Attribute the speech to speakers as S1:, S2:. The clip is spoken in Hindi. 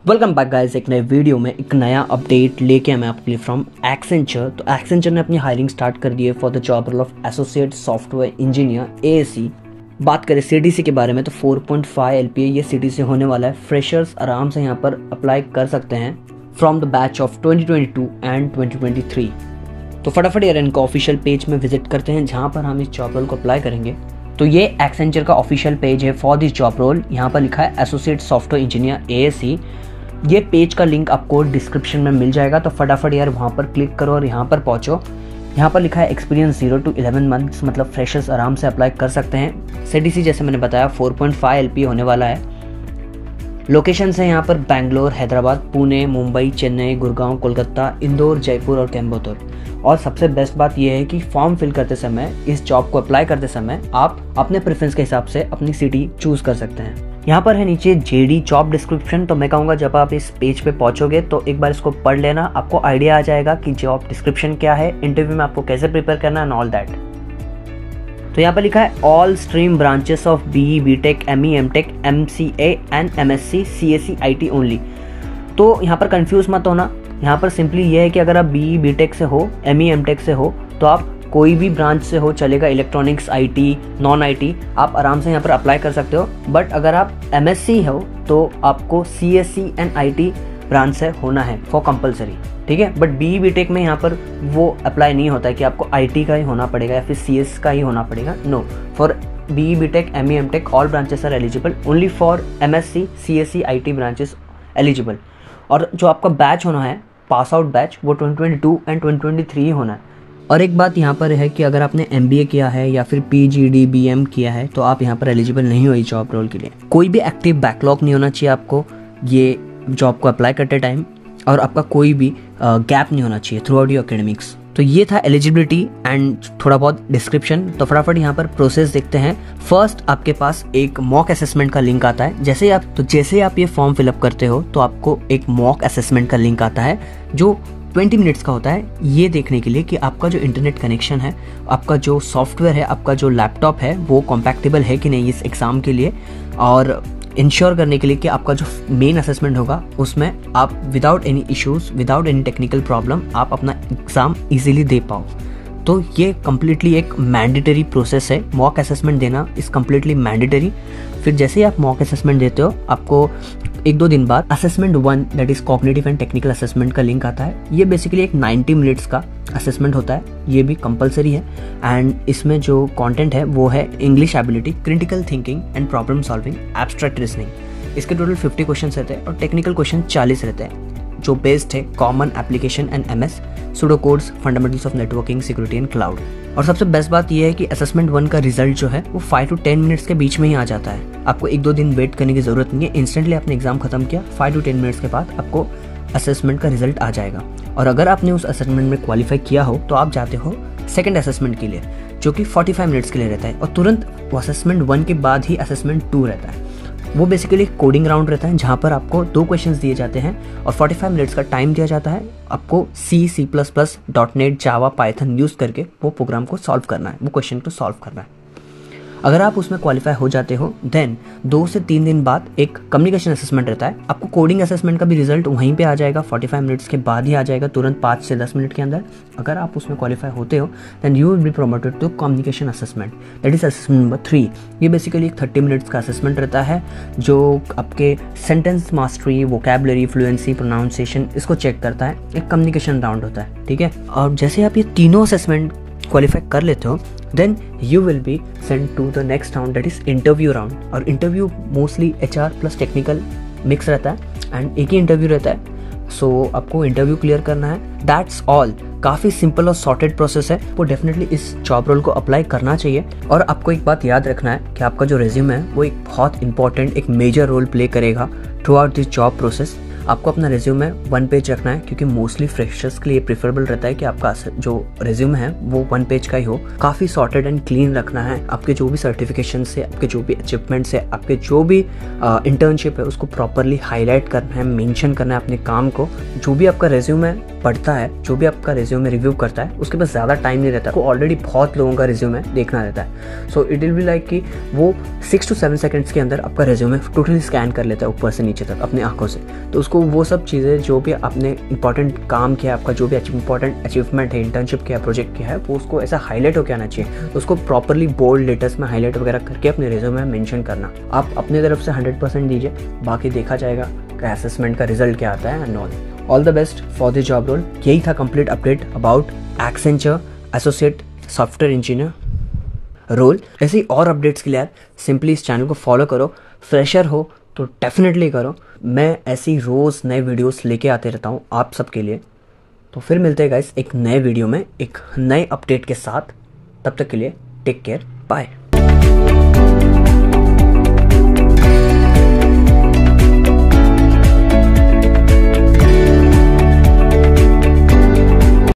S1: वेलकम बैक गाइस, एक नए वीडियो में एक नया अपडेट लेके मैं आपके लिए फ्रॉम एक्सेंचर। तो एक्सेंचर ने अपनी हायरिंग स्टार्ट कर दी है for the job role of associate software engineer ASE। बात करें CTC के बारे में तो 4.5 LPA ये CTC होने वाला है। फ्रेशर्स आराम से यहाँ पर अप्लाई कर सकते हैं from the batch of 2022 and 2023। तो फटाफट यार इनका ऑफिशियल पेज में विजिट करते हैं जहाँ पर हम इस जॉब रोल को अप्लाई करेंगे। तो ये एक्सेंचर का ऑफिशियल पेज है फॉर दिस जॉब रोल। यहाँ पर लिखा है एसोसिएट सॉफ्टवेयर इंजीनियर ASE। ये पेज का लिंक आपको डिस्क्रिप्शन में मिल जाएगा, तो फटाफट यार वहाँ पर क्लिक करो और यहाँ पर पहुँचो। यहाँ पर लिखा है एक्सपीरियंस 0 to 11 मंथ्स, मतलब फ्रेशर्स आराम से अप्लाई कर सकते हैं। CTC जैसे मैंने बताया 4.5 LPA होने वाला है। लोकेशंस है यहाँ पर बेंगलोर, हैदराबाद, पुणे, मुंबई, चेन्नई, गुड़गांव, कोलकाता, इंदौर, जयपुर और कोयम्बटूर। और सबसे बेस्ट बात यह है कि फॉर्म फिल करते समय, इस जॉब को अप्लाई करते समय आप अपने प्रेफरेंस के हिसाब से अपनी सिटी चूज कर सकते हैं। यहाँ पर है नीचे JD जॉब डिस्क्रिप्शन। तो मैं कहूँगा जब आप इस पेज पे पहुँचोगे तो एक बार इसको पढ़ लेना, आपको आइडिया आ जाएगा कि जॉब डिस्क्रिप्शन क्या है, इंटरव्यू में आपको कैसे प्रिपेयर करना है एंड ऑल दैट। तो यहाँ पर लिखा है all stream branches of BE, BTech, ME, MTech, MCA and MSc, CSE, IT only. तो यहाँ पर कंफ्यूज मत होना। यहाँ पर सिंपली ये है कि अगर आप BE, BTech से हो, ME, MTech से हो तो आप कोई भी ब्रांच से हो चलेगा। इलेक्ट्रॉनिक्स, IT, नॉन IT आप आराम से यहाँ पर अप्लाई कर सकते हो। बट अगर आप MSc हो तो आपको CSE एंड IT ब्रांच से होना है फॉर कंपलसरी, ठीक है। बट BE, BTech में यहाँ पर वो अप्लाई नहीं होता है कि आपको IT का ही होना पड़ेगा या फिर CS का ही होना पड़ेगा। No, for BE, BTech, ME, MTech all branches are eligible, only for MSc, CSE, IT branches eligible. और जो आपका बैच होना है, पास आउट बैच, वो 2022 एंड 2023 होना है। और एक बात यहाँ पर है कि अगर आपने MBA किया है या फिर PGD BM किया है तो आप यहाँ पर एलिजिबल नहीं हो इस जॉब रोल के लिए। कोई भी एक्टिव बैकलॉग नहीं होना चाहिए आपको ये जॉब को अप्लाई करते टाइम, और आपका कोई भी गैप नहीं होना चाहिए थ्रू आउट योर एकेडमिक्स। तो ये था एलिजिबिलिटी एंड थोड़ा बहुत डिस्क्रिप्शन। तो फटाफट यहाँ पर प्रोसेस देखते हैं। फर्स्ट आपके पास एक मॉक असेसमेंट का लिंक आता है। जैसे ही आप ये फॉर्म फिलअप करते हो तो आपको एक मॉक असेसमेंट का लिंक आता है जो 20 मिनट्स का होता है, ये देखने के लिए कि आपका जो इंटरनेट कनेक्शन है, आपका जो सॉफ्टवेयर है, आपका जो लैपटॉप है वो कॉम्पैक्टेबल है कि नहीं इस एग्ज़ाम के लिए, और इंश्योर करने के लिए कि आपका जो मेन असेसमेंट होगा उसमें आप without any issues, without any technical problem आप अपना एग्ज़ाम इजीली दे पाओ। तो ये कम्प्लीटली एक मैंडेटरी प्रोसेस है। मॉक असेसमेंट देना इज़ कम्प्लीटली मैंडेटरी। फिर जैसे ही आप मॉक असेसमेंट देते हो आपको 1-2 दिन बाद assessment 1 that is cognitive and technical assessment का लिंक आता है। ये बेसिकली एक 90 मिनट्स का असेसमेंट होता है, ये भी कंपलसरी है। एंड इसमें जो कंटेंट है वो है English ability, critical thinking and problem solving, abstract reasoning. इसके टोटल 50 क्वेश्चन रहते हैं और टेक्निकल क्वेश्चन 40 रहते हैं, जो बेस्ड है common application and MS, pseudo codes, fundamentals of networking, security and cloud. और सबसे बेस्ट बात यह है कि असेसमेंट 1 का रिजल्ट जो है वो 5 to 10 मिनट्स के बीच में ही आ जाता है। आपको 1-2 दिन वेट करने की जरूरत नहीं है। इंस्टेंटली आपने एग्जाम खत्म किया, 5 to 10 मिनट्स के बाद आपको असेसमेंट का रिजल्ट आ जाएगा। और अगर आपने उस असेसमेंट में क्वालिफाई किया हो तो आप जाते हो सेकंड असेसमेंट के लिए, जो कि 45 मिनट्स के लिए रहता है। और तुरंत वो असेसमेंट 1 के बाद ही असेसमेंट 2 रहता है। वो बेसिकली कोडिंग राउंड रहता है जहाँ पर आपको 2 क्वेश्चंस दिए जाते हैं और 45 मिनट्स का टाइम दिया जाता है। आपको C, C++, .NET, जावा, पाइथन यूज़ करके वो प्रोग्राम को सॉल्व करना है, वो क्वेश्चन को सॉल्व करना है। अगर आप उसमें क्वालिफाई हो जाते हो देन 2 से 3 दिन बाद एक कम्युनिकेशन असेसमेंट रहता है। आपको कोडिंग असेसमेंट का भी रिजल्ट वहीं पे आ जाएगा, 45 मिनट्स के बाद ही आ जाएगा, तुरंत 5 से 10 मिनट के अंदर। अगर आप उसमें क्वालिफाई होते हो then you will be promoted to communication assessment, that is assessment number 3। ये बेसिकली एक 30 मिनट्स का असेसमेंट रहता है जो आपके sentence mastery, vocabulary, fluency, pronunciation इसको चेक करता है। एक कम्युनिकेशन राउंड होता है, ठीक है। और जैसे आप ये तीनों असेसमेंट क्वालिफाई कर लेते हो then you will be send to the next round, that is interview round. और interview mostly HR plus technical mix रहता है एंड एक ही इंटरव्यू रहता है। सो आपको इंटरव्यू क्लियर करना है, दैट्स ऑल। काफ़ी सिंपल और सॉर्टेड प्रोसेस है। वो डेफिनेटली इस जॉब रोल को अप्लाई करना चाहिए। और आपको एक बात याद रखना है कि आपका जो रेज्यूमे है वो एक बहुत इंपॉर्टेंट, एक मेजर रोल प्ले करेगा through out this job process. आपको अपना रेज्यूमे 1 पेज रखना है, क्योंकि मोस्टली फ्रेशर्स के लिए प्रेफरेबल रहता है कि आपका जो रेज्यूमे है वो 1 पेज का ही हो। काफ़ी सॉर्टेड एंड क्लीन रखना है। आपके जो भी सर्टिफिकेशन से, आपके जो भी अचीवमेंट्स है, आपके जो भी इंटर्नशिप है उसको प्रॉपरली हाईलाइट करना है, मेंशन करना है अपने काम को। जो भी आपका रेज्यूमे पढ़ता है, जो भी आपका रेज्यूमे रिव्यू करता है, उसके पास ज़्यादा टाइम नहीं रहता, वो ऑलरेडी बहुत लोगों का रेज्यूमे देखना रहता है। So it will be like कि वो 6 to 7 सेकंड्स के अंदर आपका रेज्यूमे टोटली स्कैन कर लेता है ऊपर से नीचे तक अपनी आंखों से। तो उसको उसको वो सब चीज़ें जो भी आपने इंपॉर्टेंट काम किया, आपका जो भी इंपॉर्टेंट अचीवमेंट है, इंटर्नशिप किया, प्रोजेक्ट किया है, वो उसको ऐसा हाईलाइट होकर आना चाहिए। तो उसको प्रॉपरली बोल्ड लेटर्स में हाईलाइट वगैरह करके अपने रिज्यूमे में मेंशन करना। आप अपने तरफ से 100% दीजिए, बाकी देखा जाएगा कि असेसमेंट का रिजल्ट क्या आता है। And all the best for the job role. यही था complete update about Accenture associate software engineer role. ऐसे ही और अपडेट्स के लिए यार सिंपली इस चैनल को फॉलो करो। फ्रेशर हो तो डेफिनेटली करो। मैं ऐसी रोज़ नए वीडियोस लेके आते रहता हूँ आप सबके लिए। तो फिर मिलते हैं गाइस एक नए वीडियो में एक नए अपडेट के साथ। तब तक के लिए टेक केयर, बाय।